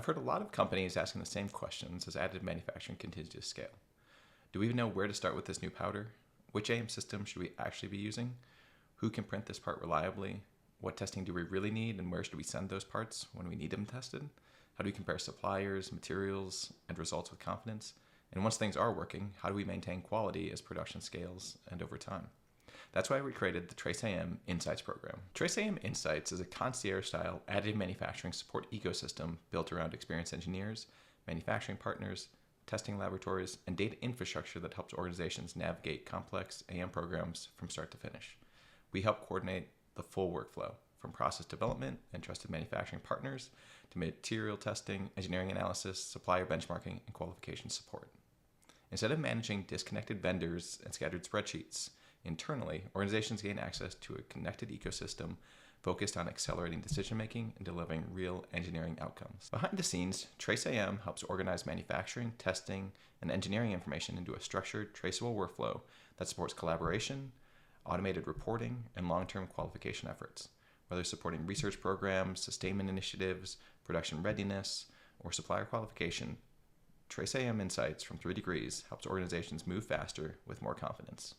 I've heard a lot of companies asking the same questions as additive manufacturing continues to scale. Do we even know where to start with this new powder? Which AM system should we actually be using? Who can print this part reliably? What testing do we really need, and where should we send those parts when we need them tested? How do we compare suppliers, materials, and results with confidence? And once things are working, how do we maintain quality as production scales and over time? That's why we created the TRACEAM Insights program. TRACEAM Insights is a concierge-style additive manufacturing support ecosystem built around experienced engineers, manufacturing partners, testing laboratories, and data infrastructure that helps organizations navigate complex AM programs from start to finish. We help coordinate the full workflow, from process development and trusted manufacturing partners to material testing, engineering analysis, supplier benchmarking, and qualification support. Instead of managing disconnected vendors and scattered spreadsheets, internally, organizations gain access to a connected ecosystem focused on accelerating decision-making and delivering real engineering outcomes. Behind the scenes, TRACEAM helps organize manufacturing, testing, and engineering information into a structured, traceable workflow that supports collaboration, automated reporting, and long-term qualification efforts. Whether supporting research programs, sustainment initiatives, production readiness, or supplier qualification, TRACEAM Insights from 3 Degrees helps organizations move faster with more confidence.